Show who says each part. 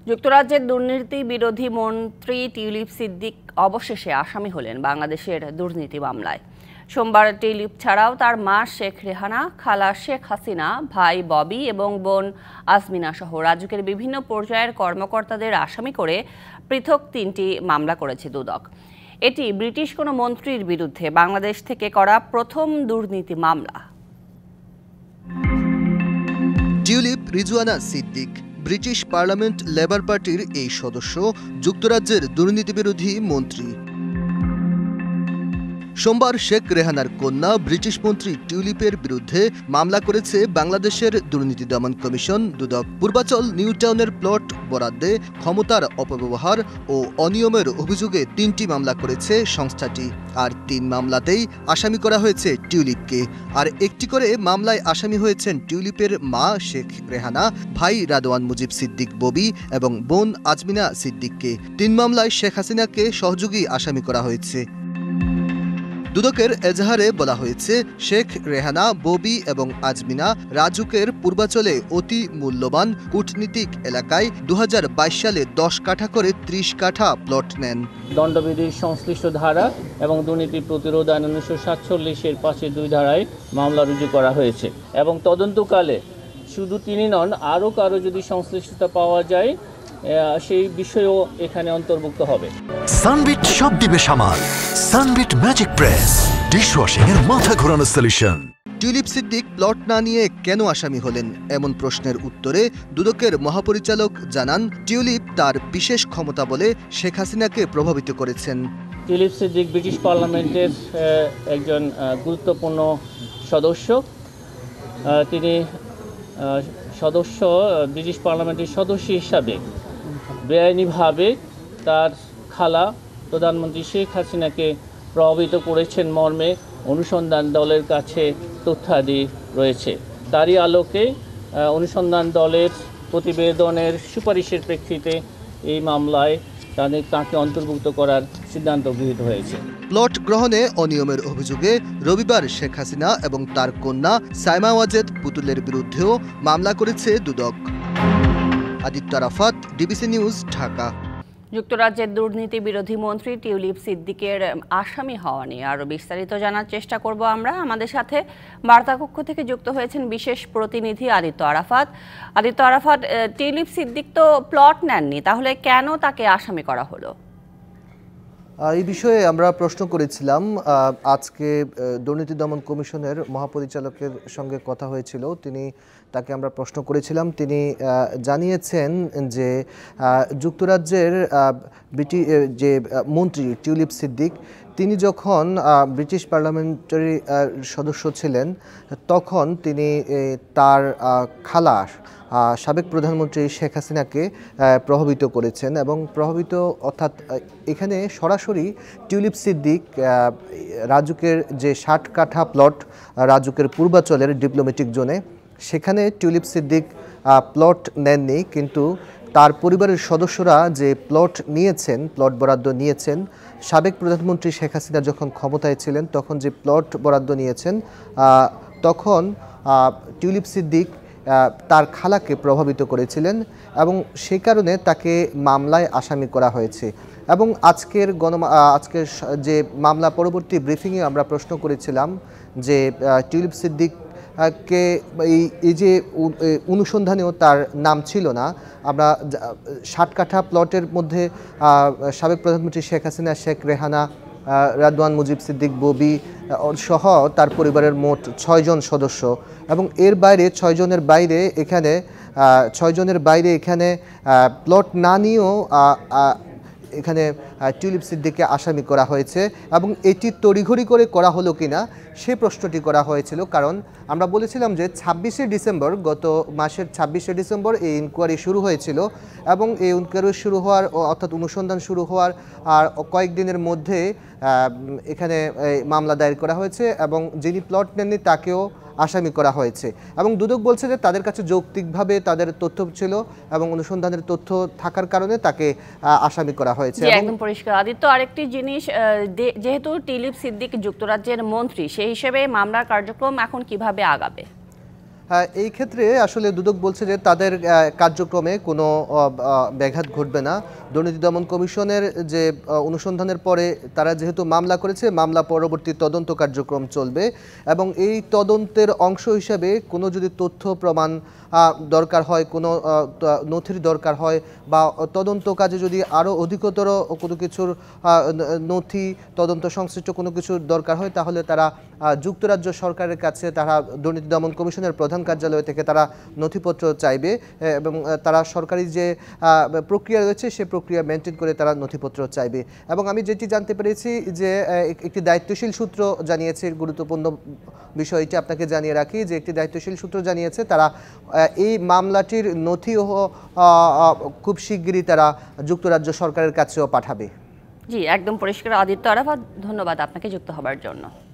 Speaker 1: যুক্তরাজ্যের দুর্নীতি বিরোধী মন্ত্রী টিউলিপ সিদ্দিক অবশেষে আসামি হলেন বাংলাদেশের দুর্নীতি মামলায়। সোমবার টিউলিপ ছাড়াও তার মা শেখ রেহানা, খালা শেখ হাসিনা, ভাই ববি এবং বোন আজমিনা সহ রাজুকের বিভিন্ন পর্যায়ের কর্মকর্তাদের আসামি করে পৃথক ৩টি মামলা করেছে দুদক। এটি ব্রিটিশ কোনো মন্ত্রীর বিরুদ্ধে বাংলাদেশ থেকে করা প্রথম দুর্নীতি মামলা।
Speaker 2: Tulip Rizwana Siddique British parliament labour পার্টির এই সদস্য, যুক্তরাজ্যের দুর্নীতিবিরোধী মন্ত্রী। সোমবার শেখ রেহানার কন্যা ব্রিটিশ মন্ত্রী টিউলিপের বিরুদ্ধে মামলা করেছে বাংলাদেশের দুর্নীতি দমন কমিশন দুদক। পূর্বাচল নিউ টাউনের প্লট বরাদ্দে ক্ষমতার অপব্যবহার ও অনিয়মের অভিযোগে ৩টি মামলা করেছে সংস্থাটি। আর ৩ মামলাতেই আসামি করা হয়েছে টিউলিপকে। আর একটি করে মামলায় আসামি হয়েছেন টিউলিপের মা শেখ রেহানা, ভাই রাদওয়ান মুজিব সিদ্দিক ববি এবং বোন আজমিনা সিদ্দিককে। ৩ মামলায় শেখ হাসিনাকে সহযোগী আসামি করা হয়েছে। দুদকের এজাহারে বলা হয়েছে, শেখ রেহানা, ববি এবং আজমিনা রাজুকের পূর্বাচলে অতি মূল্যবান কূটনীতিক এলাকায় ২০২২ সালে ১০ কাঠা করে ৩০ কাঠা প্লট নেন।
Speaker 3: দণ্ডবিধির সংশ্লিষ্ট ধারা এবং দুর্নীতি প্রতিরোধ আইন ১৯৪৭-এর ৫-২ ধারায় মামলা রুজু করা হয়েছে এবং তদন্তকালে শুধু তিনি নন, আরও কারো যদি সংশ্লিষ্টতা পাওয়া যায় সেই বিষয়ও এখানে অন্তর্ভুক্ত হবে।
Speaker 4: সানবিট সব দিবে সামাল। সানবিট ম্যাজিক প্রেস ডিশওয়াশিং এর মাথা ঘোরানো সলিউশন।
Speaker 2: টিউলিপ সিদ্দিক প্লট না নিয়ে কেন আসামি হলেন এমন প্রশ্নের উত্তরে দুদকের মহাপরিচালক জানান, টিউলিপ তার বিশেষ ক্ষমতা বলে শেখ হাসিনাকে প্রভাবিত করেছেন।
Speaker 3: টিউলিপ সিদ্দিক ব্রিটিশ পার্লামেন্টের একজন গুরুত্বপূর্ণ সদস্য। তিনি ব্রিটিশ পার্লামেন্টের সদস্য হিসাবে বেআইনিভাবে তার খালা প্রধানমন্ত্রী শেখ হাসিনাকে প্রভাবিত করেছেন মর্মে অনুসন্ধান দলের কাছে তথ্যাদি রয়েছে। তারই আলোকে অনুসন্ধান দলের প্রতিবেদনের সুপারিশের প্রেক্ষিতে এই মামলায় তাকে অন্তর্ভুক্ত করার সিদ্ধান্ত গৃহীত হয়েছে।
Speaker 2: প্লট গ্রহণে অনিয়মের অভিযোগে রবিবার শেখ হাসিনা এবং তার কন্যা সাইমা ওয়াজেদ পুতুলের বিরুদ্ধেও মামলা করেছে দুদক। Aditya Arafat, DBC news, Dhaka.
Speaker 1: যুক্তরাজ্যের দুর্নীতি বিরোধী মন্ত্রী টিউলিপ সিদ্দিকের আসামি হওয়া নিয়ে আরও বিস্তারিত জানার চেষ্টা করব আমরা। আমাদের সাথে বার্তাকক্ষ থেকে যুক্ত হয়েছেন বিশেষ প্রতিনিধি আদিত্য আরাফাত। টিউলিপ সিদ্দিক তো প্লট নেননি, তাহলে কেন তাকে আসামি করা হলো?
Speaker 2: এই বিষয়ে আমরা প্রশ্ন করেছিলাম। আজকে দুর্নীতি দমন কমিশনের মহাপরিচালকের সঙ্গে কথা হয়েছিল, তাকে আমরা প্রশ্ন করেছিলাম। তিনি জানিয়েছেন যে যুক্তরাজ্যের যে মন্ত্রী টিউলিপ সিদ্দিক, তিনি যখন ব্রিটিশ পার্লামেন্টারি সদস্য ছিলেন তখন তিনি তার খালা সাবেক প্রধানমন্ত্রী শেখ হাসিনাকে প্রভাবিত করেছেন এবং অর্থাৎ এখানে সরাসরি টিউলিপ সিদ্দিক রাজুকের যে ৬০ কাঠা প্লট রাজুকের পূর্বাচলের ডিপ্লোম্যাটিক জোনে, সেখানে টিউলিপ সিদ্দিক প্লট নেননি, কিন্তু তার পরিবারের সদস্যরা যে প্লট বরাদ্দ নিয়েছেন, সাবেক প্রধানমন্ত্রী শেখ হাসিনা যখন ক্ষমতায় ছিলেন তখন যে প্লট বরাদ্দ নিয়েছেন, তখন টিউলিপ সিদ্দিক তার খালাকে প্রভাবিত করেছিলেন এবং সেই কারণে তাকে মামলায় আসামি করা হয়েছে। এবং আজকের যে মামলা পরবর্তী ব্রিফিংয়ে আমরা প্রশ্ন করেছিলাম যে টিউলিপ সিদ্দিককে এই যে অনুসন্ধানেও তার নাম ছিল না। আমরা ৬০ কাঠা প্লটের মধ্যে সাবেক প্রধানমন্ত্রী শেখ হাসিনা, শেখ রেহানা, রাদওয়ান মুজিব সিদ্দিক ববি সহ তার পরিবারের মোট ৬ জন সদস্য এবং এর বাইরে ৬ জনের বাইরে এখানে প্লট না নিয়েও এখানে টিউলিপ সিদ্দিককে আসামি করা হয়েছে এবং এটি তড়িঘড়ি করে করা হলো কিনা সেই প্রশ্নটি করা হয়েছিল। কারণ আমরা বলেছিলাম যে ২৬শে ডিসেম্বর, গত মাসের ২৬শে ডিসেম্বর এই ইনকোয়ারি শুরু হয়েছিল এবং এই ইনকোয়ারি শুরু হওয়ার অর্থাৎ অনুসন্ধান শুরু হওয়ার আর কয়েকদিনের মধ্যে এখানে মামলা দায়ের করা হয়েছে এবং যিনি প্লট নেননি তাকেও আসামি করা হয়েছে এবং দুদক বলছে যে তাদের কাছে যৌক্তিকভাবে তাদের তথ্য ছিল এবং অনুসন্ধানের তথ্য থাকার কারণে তাকে আসামি করা হয়েছে।
Speaker 1: একদম পরিষ্কার। আদিত্য, আরেকটি জিনিস, যেহেতু টিউলিপ সিদ্দিক যুক্তরাজ্যের মন্ত্রী, সেই হিসেবে মামলার কার্যক্রম এখন কিভাবে আগাবে?
Speaker 2: এই ক্ষেত্রে আসলে দুদক বলছে যে তাদের কার্যক্রমে কোনো ব্যাঘাত ঘটবে না। দুর্নীতি দমন কমিশনের যে অনুসন্ধানের পরে তারা যেহেতু মামলা করেছে, মামলা পরবর্তী তদন্ত কার্যক্রম চলবে এবং এই তদন্তের অংশ হিসেবে কোনো যদি তথ্য প্রমাণ দরকার হয়, কোনো নথির দরকার হয় বা তদন্ত কাজে যদি আরও অধিকতর কোনো কিছুর নথি তদন্ত সংশ্লিষ্ট কোনো কিছুর দরকার হয়, তাহলে তারা যুক্তরাজ্য সরকারের কাছে তারা দুর্নীতি দমন কমিশনের প্রধান কার্যালয় থেকে তারা নথিপত্র চাইবে এবং তারা সরকারি যে প্রক্রিয়া রয়েছে সে প্রক্রিয়া মেনটেন করে তারা নথিপত্র চাইবে। এবং আমি যেটি জানতে পেরেছি যে একটি দায়িত্বশীল সূত্র জানিয়েছে, গুরুত্বপূর্ণ বিষয়টি আপনাকে জানিয়ে রাখি যে একটি দায়িত্বশীল সূত্র জানিয়েছে তারা এই মামলাটির নথিও খুব শিগগিরই তারা যুক্তরাজ্য সরকারের কাছেও পাঠাবে।
Speaker 1: জি, একদম পরিষ্কার আদিত্য আরাফাত, ধন্যবাদ আপনাকে যুক্ত হবার জন্য।